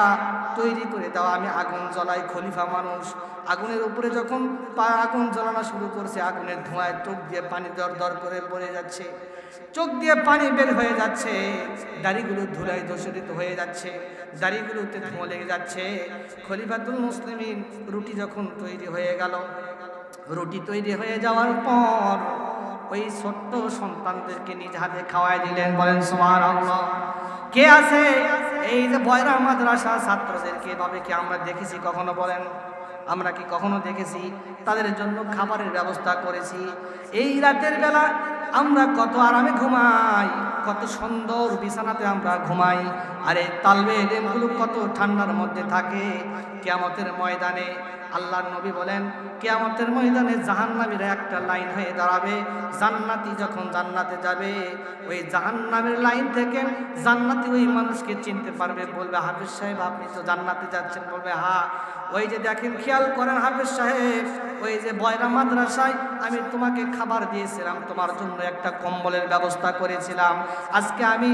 তৈরি করে দাও, আমি আগুন জ্বলাই। খলিফা মানুষ, আগুনের উপরে যখন আগুন জ্বলানো শুরু করছে, আগুনের ধোঁয়ায় চোখ দিয়ে পানি দর করে পড়ে যাচ্ছে, চোখ দিয়ে পানি বের হয়ে যাচ্ছে, দাড়িগুলো ধুলায় ধূসরিত হয়ে যাচ্ছে, দাড়িগুলোতে ধোঁয়া লেগে যাচ্ছে। খলিফাতুল মুসলিমিন রুটি যখন তৈরি হয়ে গেল, রুটি তৈরি হয়ে যাওয়ার পর ওই ছোট্ট সন্তানদেরকে নিজ হাতে খাওয়াই দিলেন। বলেন সুবহানাল্লাহ। কে আছে এই যে বয়রা মাদ্রাসা ছাত্রদেরকে এভাবে কি আমরা দেখেছি কখনো? বলেন, আমরা কি কখনো দেখেছি? তাদের জন্য খাবারের ব্যবস্থা করেছি। এই রাতের বেলা আমরা কত আরামে ঘুমাই, কত সুন্দর বিছানাতে আমরা ঘুমাই, আর এই তালবে ইলমগুলো কত ঠান্ডার মধ্যে থাকে। কিয়ামতের ময়দানে আল্লাহর নবী বলেন কিয়ামতের ময়দানে জাহান্নামীরা একটা লাইন হয়ে দাঁড়াবে, জান্নাতি যখন জান্নাতে যাবে ওই জাহান্নামের লাইন থেকে জান্নাতি ওই মানুষকে চিনতে পারবে, বলবে হাফেজ সাহেব আপনি তো জান্নাতে যাচ্ছেন, বলবে হ্যাঁ। ওই যে দেখেন খেয়াল করেন হাফেজ সাহেব, ওই যে বয়রা মাদ্রাসায় আমি তোমাকে খাবার দিয়েছিলাম, তোমার জন্য একটা কম্বলের ব্যবস্থা করেছিলাম, আজকে আমি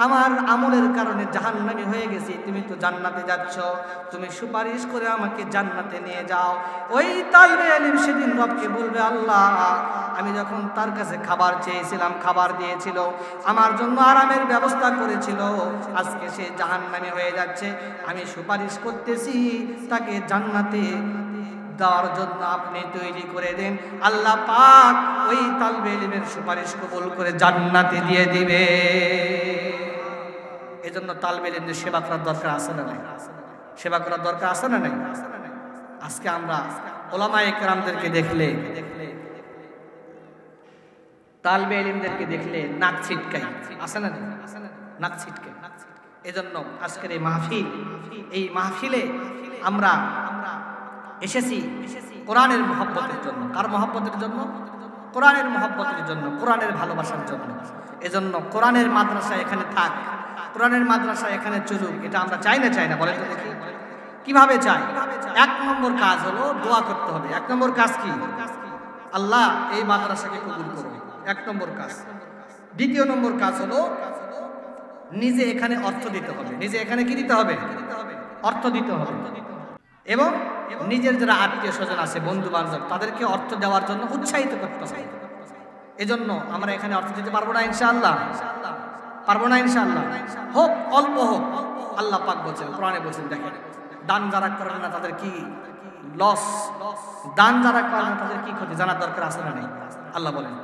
আমার আমলের কারণে জাহান্নামী হয়ে গেছি, তুমি তো জান্নাতে যাচ্ছ, তুমি সুপারিশ করে আমাকে জান্নাতে নিয়ে যাও। ওই তালবে ইলম সেদিন রবকে বলবে আল্লাহ আমি যখন তার কাছে খাবার চেয়েছিলাম খাবার দিয়েছিল, আমার জন্য আরামের ব্যবস্থা করেছিল, আজকে সে জাহান্নামী হয়ে যাচ্ছে, আমি সুপারিশ করতেছি তাকে জান্নাতে দেওয়ার জন্য আপনি তৈরি করে দেন। আল্লাহ পাক ওই তালবে ইলমের সুপারিশ কবুল করে জান্নাতে দিয়ে দিবে। এজন্য তালবে ইলমের সেবা করার দরকার আছে না নাই? সেবা করার দরকার আছে না নাই? আজকে আমরা ওলামায়ে কেরামদেরকে দেখলে, তালবে ইলমদেরকে দেখলে নাক ছিটকাই, আছে না নাই? নাক ছিটকাই। এজন্য আজকের এই মাহফিল, এই মাহফিলে আমরা এসেছি কোরআনের মহব্বতের জন্য। কার মহব্বতের জন্য? কোরআনের মহব্বতের জন্য, কোরআনের ভালোবাসার জন্য। এজন্য কোরআনের মাদ্রাসা এখানে থাক, কোরআনের মাদ্রাসা এখানে চলুক, এটা আমরা চাই না? চাই না? বলেন তো দেখি কিভাবে চাই? এক নম্বর কাজ হলো দোয়া করতে হবে। এক নম্বর কাজ কি? আল্লাহ এই মাদ্রাসাকে কবুল করো, এক নম্বর কাজ। দ্বিতীয় নম্বর কাজ হলো নিজে এখানে অর্থ দিতে হবে। নিজে এখানে কি দিতে হবে? অর্থ দিতে হবে। এবং নিজের যারা আত্মীয় স্বজন আছে, বন্ধু বান্ধব, তাদেরকে অর্থ দেওয়ার জন্য উৎসাহিত করতে হবে। এজন্য আমরা এখানে অর্থ দিতে পারবো না ইনশাআল্লাহ? পারবো না ইনশাআল্লাহ? হোক অল্প হোক, আল্লাহ পাক বলছেন, কোরআনে বলছেন, দেখেন দান যারা করেন না তাদের কি লস, দান যারা করেন না তাদের কি ক্ষতি, জানার দরকার আছে না নেই? আল্লাহ বলেন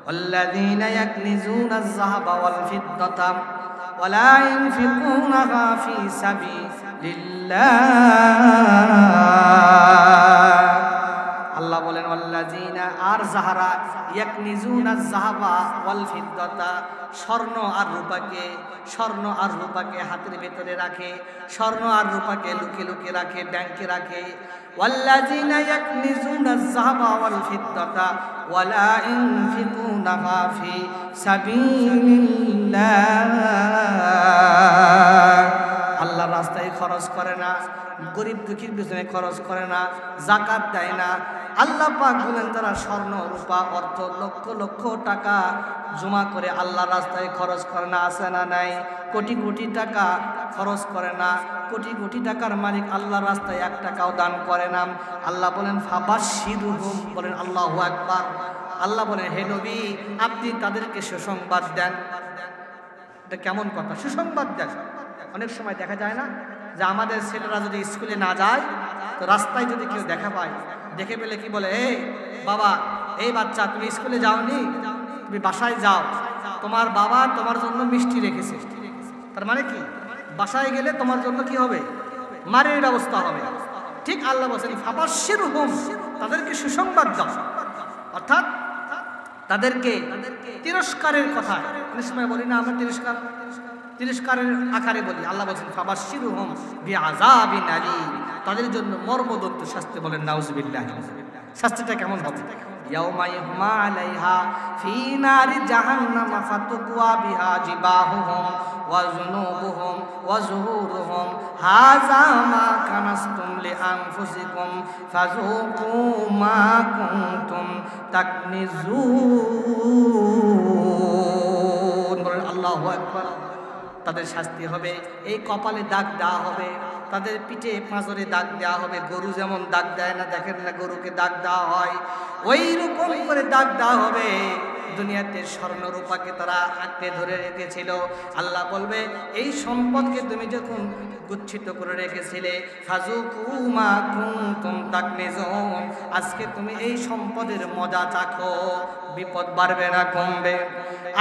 ওয়াল্লাযীনা ইয়াকনিজুনা আয-যাহাবা ওয়াল ফিদ্দাতা ওয়া লা ইউনফিকুনাহা ফী সাবিলিল্লাহ। আল্লাহ বলেন ওয়াল্লাযীনা, আর যাহারা ইয়াকনিজুনা আয-যাহাবা ওয়াল ফিদ্দাতা, স্বর্ণ আর রূপাকে, স্বর্ণ আর রূপাকে হাতের ভেতরে রাখে, স্বর্ণ আর রূপাকে লুকিয়ে লুকিয়ে রাখে, ব্যাংকে রাখে। ওয়াল্লাযীনা ইয়াকনিজুনা আয-যাহাবা ওয়াল ফিদ্দাতা ওয়া লা ইউনফিকুনাহা ফী সাবিলিল্লাহ। আল্লাহর রাস্তায় খরচ করে না, গরিব দুঃখীর পিছনে খরচ করে না, যাকাত দেয় না। আল্লাহ পাক বলেন যারা স্বর্ণ রূপা অর্থ লক্ষ লক্ষ টাকা জমা করে আল্লাহর রাস্তায় খরচ করে না, আছে না নাই? কোটি কোটি টাকা খরচ করে না, কোটি কোটি টাকার মালিক আল্লাহর রাস্তায় 1 টাকাও দান করে না। আল্লাহ বলেন ফাবাশশিরহুম, বলেন আল্লাহু আকবার। আল্লাহ বলেন হে নবী আপনি তাদেরকে সুসংবাদ দেন। এটা কেমন কথা? সুসংবাদ দেন। অনেক সময় দেখা যায় না যে আমাদের ছেলেরা যদি স্কুলে না যায় তো রাস্তায় যদি কেউ দেখা পায়, দেখে পেলে কি বলে, এই বাবা, এই বাচ্চা তুমি স্কুলে যাওনি, তুমি বাসায় যাও, তোমার বাবা তোমার জন্য মিষ্টি রেখেছে। তার মানে কি? বাসায় গেলে তোমার জন্য কি হবে? মারের ব্যবস্থা হবে। ঠিক আল্লাহ বলেন ফাবাশশিরহুম, তাদেরকে সুসংবাদ দাও। অর্থাৎ তাদেরকে তিরস্কারের কথা অনেক সময় বলি না আমরা, তিরস্কারের আকারে বলি। আল্লাহ বলেন ফাবাশশিরহুম বিআযাবিন আলীম, তাদের জন্য মর্মদগ্ধ শাস্তি। বলেন নাউযুবিল্লাহ। শাস্তিটা কেমন হবে? ইয়াউমা ইউহমা আলাইহা ফী নারি জাহান্নাম ফাতুকওয়া বিহা জিবাহুহুম ওয়া যুনুবুহুম ওয়া যুহুরুহুম হাযা মা কানাসতুম লিআনফুসিকুম ফাযুকু মা কুনতুম তাকনিজুন। বলেন আল্লাহু আকবার। তাদের শাস্তি হবে এই কপালে দাগ দেওয়া হবে, তাদের পিঠে পাঁজরে দাগ দেওয়া হবে। গরু যেমন দাগ দেয় না, দেখেন না গরুকে দাগ দেওয়া হয়, ওই রকম করে দাগ দেওয়া হবে। দুনিয়াতে স্বর্ণ রূপাকে তারা আঁকড়ে ধরে রেখেছিল। আল্লাহ বলবে এই সম্পদকে তুমি যখন গুচ্ছিত করে রেখেছিলে, ফাযুকু মা কুনতুম তাকনিজুন, আজকে তুমি এই সম্পদের মজা চাখো, বিপদ বাড়বে না কমবে।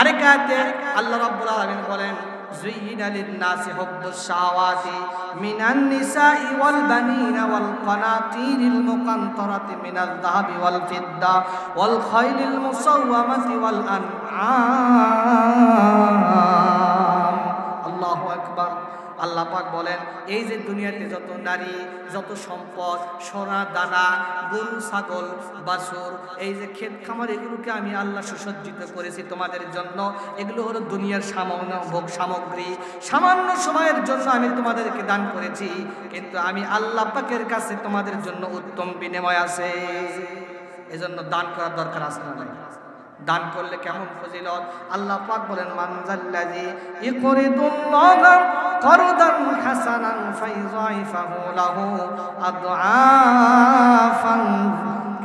আরেক আয়াতে আল্লাহ রাব্বুল আলামিন বলেন যুইনা লিন-নাসি হুব্বুশ শাহাওয়াতি মিনান নিসাই ওয়াল বানিনা ওয়াল কানাতিরিল মুকানতারাতি মিনাল যাহাবি ওয়াল ফিদ্দা ওয়াল খাইলিল মুসাওওয়ামাতি ওয়াল আনআম। আল্লাহু আকবার। আল্লাহ পাক বলেন এই যে দুনিয়াতে যত নারী, যত সম্পদ, সোনা দানা, গরু ছাগল বাছুর, এই যে ক্ষেত খামার, এগুলোকে আমি আল্লাহ সুসজ্জিত করেছি তোমাদের জন্য। এগুলো হলো দুনিয়ার সামান্য ভোগ সামগ্রী, সামান্য সময়ের জন্য আমি তোমাদেরকে দান করেছি, কিন্তু আমি আল্লাহ পাকের কাছে তোমাদের জন্য উত্তম বিনিময় আছে। এজন্য দান করার দরকার আছে না নাই? দান করলে কেমন ফজিলত! আল্লাহ পাক বলেন মানজাল্লাযী ইকরিদুল্লাহা করদান হাসানান ফায়ুযাইফাহু লাহু আদআফান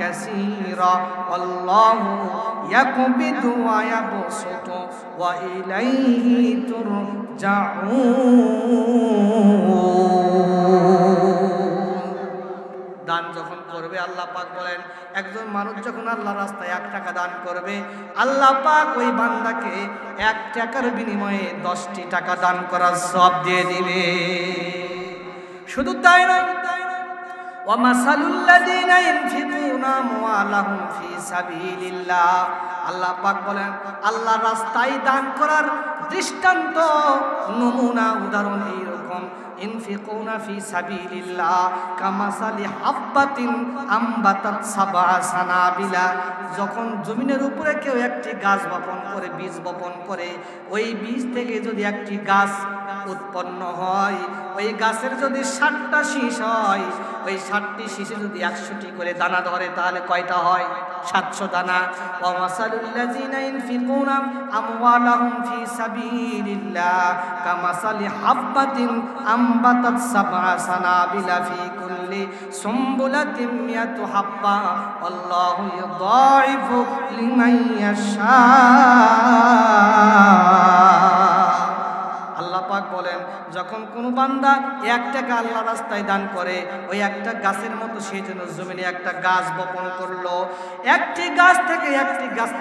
কাসীরা আল্লাহু ইয়াকবিদু ওয়া ইয়াবসুতু ওয়া ইলাইহি তুরজাউন। দান যখন করবে, আল্লাহ পাক বলেন একজন মানুষ যখন আল্লাহ রাস্তায় 1 টাকা দান করবে, আল্লাহ পাক ওই বান্দাকে 1 টাকার বিনিময়ে 10টি টাকা দান করার সওয়াব দিয়ে দিবে। শুধু তাই নয়, ওয়া মাসালুল লাযীনা ইউনফিকুনা আমওয়ালাহুম ফি সাবিলিল্লাহ, আল্লাহ পাক বলেন আল্লাহর রাস্তায় দান করার দৃষ্টান্ত, নমুনা, উদাহরণ এইরকম। ইনফিকুনা ফি সাবিলিল্লাহ কামাসালি হাব্বাতিন আমবাতাত সাবআ সানাবিলা, যখন জমিনের উপরে কেউ একটি গাছ বপন করে, বীজ বপন করে, ওই বীজ থেকে যদি একটি গাছ উৎপন্ন হয়, ওই গাছের যদি 60টা শীষ হয়, ওই 60টি শীষে যদি 100টি করে দানা ধরে, তাহলে কয়টা হয়? 700 দানা। ওয়া মাসালুল লাযীনা ইনফিকুনা আমওয়ালাহুম ফি সাবিলিল্লাহ কামাসালি হাব্বাতিন আমবাতাত সাবআ সানাবিলা ফি কুল্লি সুমবুলাতিন মিয়াতু হাব্বা আল্লাহু ইউযাইফু লিমান ইয়াশা। আল্লাহ পাক বলেন যখন কোনো বান্দা 1 টাকা আল্লাহ রাস্তায় দান করে, ওই একটা গাছের মতো সে যেন জমিনে একটা গাছ বপন করলো। একটি গাছ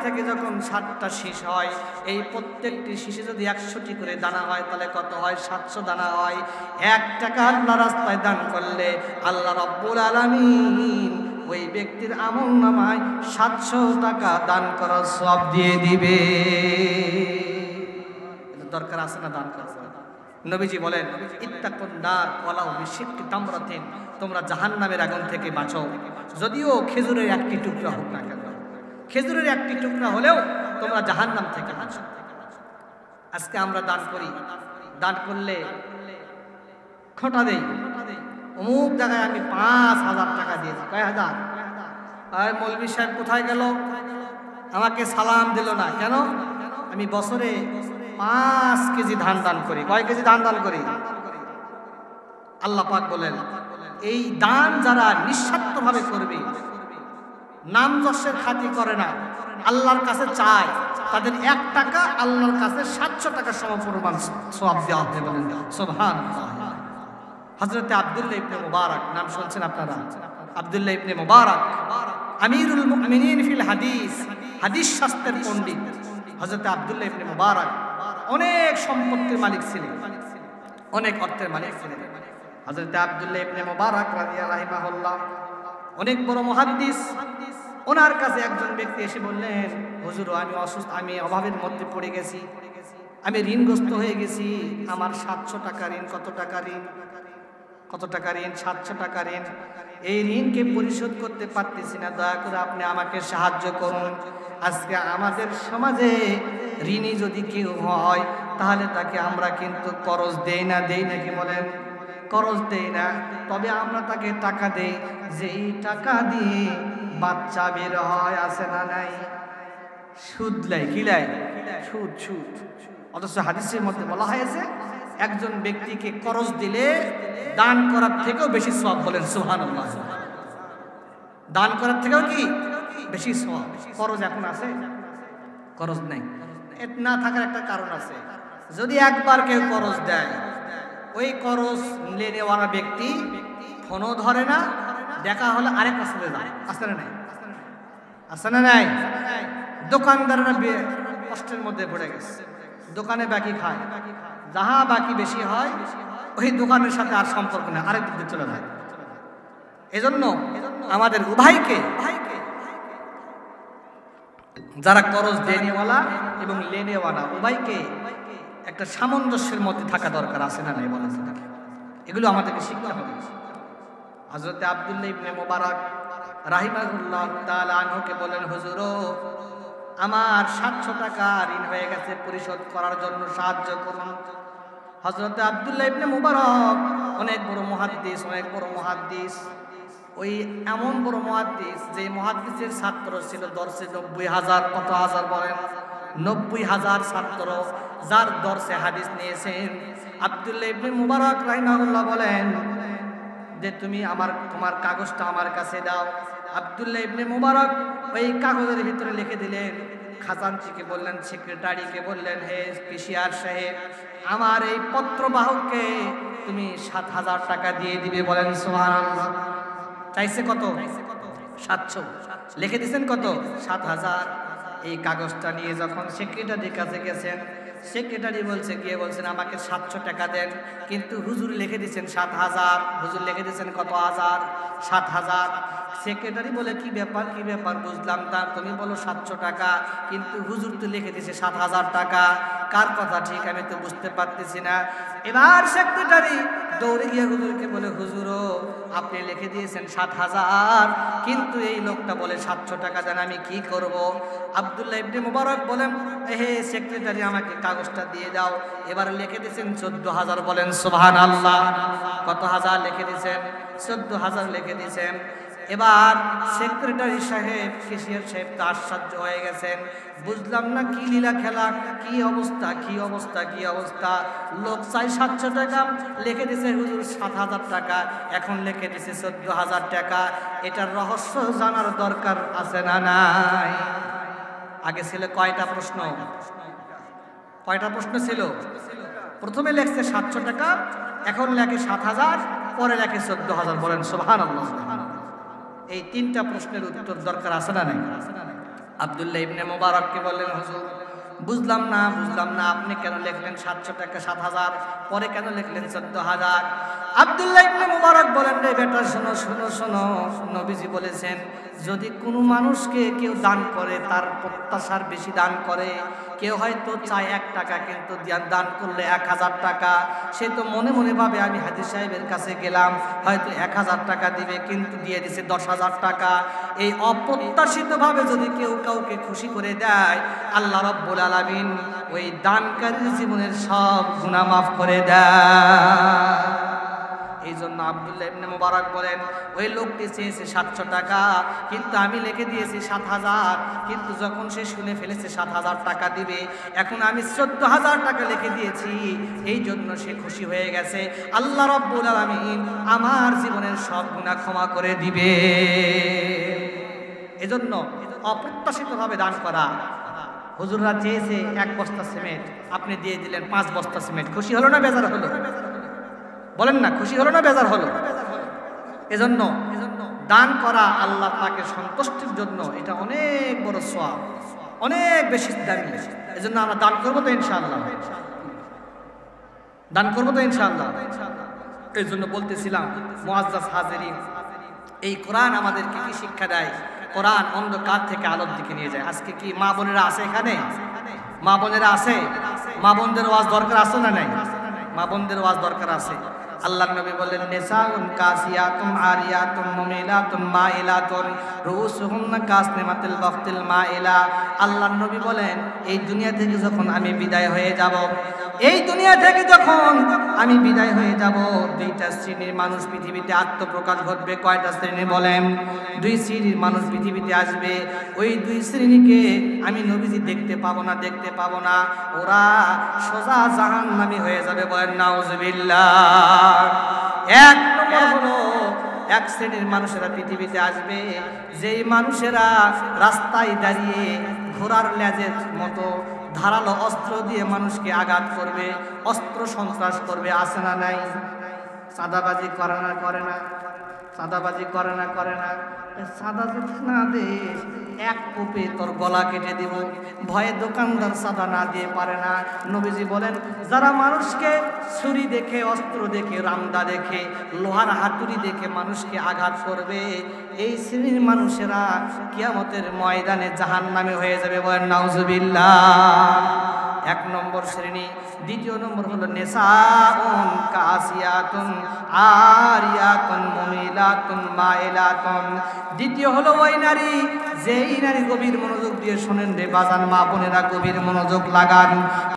থেকে যখন 7টা শীষ হয়, এই প্রত্যেকটি শীষে যদি 100টি করে দানা হয়, তাহলে কত হয়? 700 দানা হয়। 1 টাকা আল্লাহ রাস্তায় দান করলে আল্লাহ রাব্বুল আলামিন ওই ব্যক্তির আমলনামায় 700 টাকা দান করার সওয়াব দিয়ে দিবে। দরকার আছে না দান করা? নবীজি বলেন ইত্তাকুন নার ওয়ালাউ বিশিক্কি তামরাতিন, তোমরা জাহান্নামের আগুন থেকে বাঁচো, যদিও খেজুরের একটি টুকরা হোক না কেন। খেজুরের একটি টুকরা হলেও তোমরা জাহান্নাম থেকে বাঁচো। আজকে আমরা দান করি, দান করলে খোঁটা দেই, অমুক জায়গায় আমি 5000 টাকা দিয়েছি। কয় হাজার? আর মৌলভী সাহেব কোথায় গেল? আমাকে সালাম দিল না কেন? আমি বছরে 5 কেজি ধান দান করি। কয় কেজি ধান দান করি? আল্লাহ পাক বলেন এই দান যারা নিঃস্বার্থভাবে করবে, নাম যশের খাতি করে না, আল্লাহর কাছে চায়, তাদের 1 টাকা আল্লাহর কাছে 700 টাকা সমপরিমাণ সওয়াব দেওয়া হবে। বলেন সুবহানাল্লাহ। হযরতে আব্দুল্লাহ ইবনে মুবারক, নাম শুনছেন আপনারা? আব্দুল্লাহ ইবনে মুবারক আমিরুল মুমিনিন ফিল হাদিস, হাদিস শাস্ত্রের পণ্ডিত হযরতে আব্দুল্লাহ ইবনে মুবারক অনেক সম্পত্তির মালিক ছিলেন, অনেক অর্থের মালিক ছিলেন। হযরতে আব্দুল্লাহ ইবনে মুবারক রাদিয়াল্লাহু আনহু অনেক বড় মুহাদ্দিস। ওনার কাছে একজন ব্যক্তি এসে বললেন, হুজুর আমি অসুস্থ, আমি অভাবের মধ্যে পড়ে গেছি, আমি ঋণগ্রস্ত হয়ে গেছি, আমার 700 টাকা ঋণ। কত টাকা ঋণ? কত টাকা ঋণ? 700 টাকা ঋণ। এই ঋণকে পরিশোধ করতে পারতেছি না, দয়া করে আপনি আমাকে সাহায্য করুন। আজকে আমাদের সমাজে ঋণী যদি কেউ হয়, তাহলে তাকে আমরা কিন্তু করজ দেই না, দেই নাকি বলেন? করজ দেই না, তবে আমরা তাকে টাকা দেই, যেই টাকা দিয়ে বাচ্চা বের হয়, আছে না নাই? সুদ লাই, কি লাই? সুদ, সুদ। অথচ হাদিসের মধ্যে বলা হয়েছে একজন ব্যক্তিকে করজ দিলে দান করার থেকেও বেশি সওয়াব। বলেন সুবহানাল্লাহ। দান করার থেকেও কি বেশি সওয়াব। করজ এখন আছে? করজ নাই। না থাকার একটা কারণ আছে, যদি একবার কেউ করজ দেয়, ওই করজ নেওয়ার ব্যক্তি ফোনও ধরে না, দেখা হলে আরেক রাস্তাতে যায়। আসে না নাই? আসে না নাই? দোকানদাররা কষ্টের মধ্যে পড়ে গেছে, দোকানে বাকি খায়, যাহা বাকি বেশি হয় ওই দোকানের সাথে আর সম্পর্ক নেই, আরেক দিকে চলে যায়। এজন্য আমাদের উভয়কে, যারা করজ দেনেওয়ালা এবং লেনেওয়ালা, উভয়কে একটা সামঞ্জস্যের মধ্যে থাকা দরকার আছে না নাই বলেন? এগুলো আমাদেরকে শিখতে হবে। হযরত আব্দুল্লাহ ইবনে মুবারক রাহিমাহুল্লাহ তাআলা আনহুকে বলেন, হুজুর আমার 700 টাকা ঋণ হয়ে গেছে, পরিশোধ করার জন্য সাহায্য করুন। হযরত আব্দুল্লাহ ইবনে মুবারক অনেক বড় মুহাদ্দিস, ওই এমন বড় মুহাদ্দিস যে মুহাদ্দিসের ছাত্র ছিল দর্শে 90,000, কত হাজার বলেন? 90,000 ছাত্র যার দর্শে হাদিস নিয়েছেন। আব্দুল্লাহ ইবনে মুবারক রাহিমাহুল্লাহ বলেন যে তুমি তোমার কাগজটা আমার কাছে দাও। আব্দুল্লাহ ইবনে মুবারক ওই কাগজের ভিতরে লিখে দিলেন। খাজানচিকে বললেন, সেক্রেটারিকে বললেন, হে কেশিয়ার সাহেব, আমার এই পত্রবাহককে তুমি 7,000 টাকা দিয়ে দিবে। বলেন সুবহানাল্লাহ। চাইছে কত? 700। লিখে দিয়েছেন কত? 7,000। এই কাগজটা নিয়ে যখন সেক্রেটারির কাছে গেছেন, সেক্রেটারি বলছেন আমাকে 700 টাকা দেন, কিন্তু হুজুর লিখে দিয়েছেন 7,000। হুজুর লিখে দিয়েছেন কত হাজার? 7,000। সেক্রেটারি বলে, কি ব্যাপার বুঝলাম না, তুমি বলো 700 টাকা, কিন্তু হুজুর তো লিখে দিয়েছে 7,000 টাকা, কার কথা ঠিক আমি তো বুঝতে পারতেছি না। এবার সেক্রেটারি দৌড়ে গিয়ে হুজুরকে বলে, হুজুরও আপনি লিখে দিয়েছেন 7,000, কিন্তু এই লোকটা বলে 700 টাকা দেন, আমি কি করব? আব্দুল্লাহ ইবনে মুবারক বলেন, হে সেক্রেটারি আমাকে কাগজটা দিয়ে দাও। এবার লিখে দিয়েছেন 14,000। বলেন সুবহানাল্লাহ। কত হাজার লিখে দিয়েছেন? 14,000 লিখে দিয়েছেন। এবার সেক্রেটারি সাহেব, কেশিয়ার সাহেব তো আশ্চর্য হয়ে গেছেন, বুঝলাম না কি লীলা খেলা, কি অবস্থা। লোক চাই 700 টাকা, লিখে দিছে হুজুর 7,000 টাকা, এখন লিখে দিছে 14,000 টাকা। এটার রহস্য জানার দরকার আছে না নাই? আগে ছিল কয়টা প্রশ্ন ছিল? প্রথমে লেখছে 700 টাকা, এখন লেখে 7,000, পরে লেখে 14,000। বলেন সুবহানাল্লাহ। এই 3টা প্রশ্নের উত্তর দরকার আছে না নাই? আব্দুল্লাহ ইবনে মুবারককে বললেন, হুজুর বুঝলাম না, আপনি কেন লিখলেন 700 টাকা 7,000, পরে কেন লিখলেন 14,000? আব্দুল্লাহ ইবনে মুবারক বলেন, রে বেটা শোনো, নবীজি বলেছেন যদি কোনো মানুষকে কেউ দান করে, তার প্রত্যাশার বেশি দান করে, কেউ হয়তো চায় 1 টাকা, কিন্তু দান করলে 1,000 টাকা, সে তো মনে মনে ভাবে আমি হাজী সাহেবের কাছে গেলাম, হয়তো 1,000 টাকা দিবে, কিন্তু দিয়ে দিছে 10,000 টাকা। এই অপ্রত্যাশিতভাবে যদি কেউ কাউকে খুশি করে দেয়, আল্লাহ রাব্বুল আলামিন ওই দানকারীর জীবনের সব গুনাহ মাফ করে দেয়। এই জন্য আব্দুল্লাহ ইবনে মুবারক বলেন, ওই লোকটি চেয়েছে 700 টাকা, কিন্তু আমি লিখে দিয়েছি 7,000, কিন্তু যখন সে শুনে ফেলেছে 7,000 টাকা দিবে, এখন আমি 14,000 টাকা লিখে দিয়েছি, এই জন্য সে খুশি হয়ে গেছে। আল্লাহ রাব্বুল আলামিন আমার জীবনের সব গুনাহ ক্ষমা করে দিবে। এজন্য অপ্রত্যাশিতভাবে দান করা। হুজুররা চেয়েছে 1 বস্তা সিমেন্ট, আপনি দিয়ে দিলেন 5 বস্তা সিমেন্ট, খুশি হলো না বেজার হলো? বলেন না, খুশি হলো না বেজার হলো? এজন্য দান করা আল্লাহ পাকের সন্তুষ্টির জন্য এটা অনেক বড় সওয়াব, অনেক বেশি দামি। এজন্য আমরা দান করবো তো ইনশাআল্লাহ, এই জন্য বলতেছিলাম মুআজ্জাজ হাজিরিন, এই কোরআন আমাদেরকে কি শিক্ষা দেয়? কোরআন অন্ধকার থেকে আলোর দিকে নিয়ে যায়। আজকে কি মা বোনেরা আছে এখানে? মা বোনেরা আছে? মা বোনদের ওয়াজ দরকার আছে না নাই? মা বোনদের ওয়াজ দরকার আছে। আল্লাহর নবী বললেন, নিসাউন কাসিয়াতুন আরিয়াতুন মুমিলাতুন মাইলাতুন রুসুহুন্না কাসনিমাতিল ওয়াক্তিল মাইলা। আল্লাহর নবী বলেন, এই দুনিয়া থেকে যখন আমি বিদায় হয়ে যাব, দুইটা শ্রেণীর মানুষ পৃথিবীতে আত্মপ্রকাশ ঘটবে। কয়টা শ্রেণী বলেন? 2 শ্রেণীর মানুষ পৃথিবীতে আসবে। ওই 2 শ্রেণীকে আমি নবীজি দেখতে পাবো না, ওরা সোজা জাহান্নামী হয়ে যাবে। বলেন নাউজুবিল্লাহ। 1 নম্বর হলো, 1 শ্রেণীর মানুষেরা পৃথিবীতে আসবে, যেই মানুষেরা রাস্তায় দাঁড়িয়ে ঘোড়ার লেজের মতো ধারালো অস্ত্র দিয়ে মানুষকে আঘাত করবে, অস্ত্র সন্ত্রাস করবে। আছে না নাই? চাঁদাবাজি করে না? চাঁদা যদি না দে, 1 কোপে তোর গলা কেটে দিব। ভয়ে দোকানদার চাঁদা না দিয়ে পারে না। নবীজি বলেন, যারা মানুষকে ছুরি দেখে, অস্ত্র দেখে, রামদা দেখে, লোহার হাতুড়ি দেখে মানুষকে আঘাত করবে, এই শ্রেণীর মানুষেরা কিয়ামতের ময়দানে জাহান্নামে হয়ে যাবে। বলেন নাউজুবিল্লাহ। এক নম্বর শ্রেণী। দ্বিতীয় নম্বর হলো নিসাউন কাসিয়াতুন আরিয়াতুন মুমিলাতুন মাইলাতুন। দ্বিতীয় হলো ওই নারী, যেই নারী গভীর মনোযোগ দিয়ে শোনেন রে বাজান, মা বোনেরা গভীর মনোযোগ লাগান।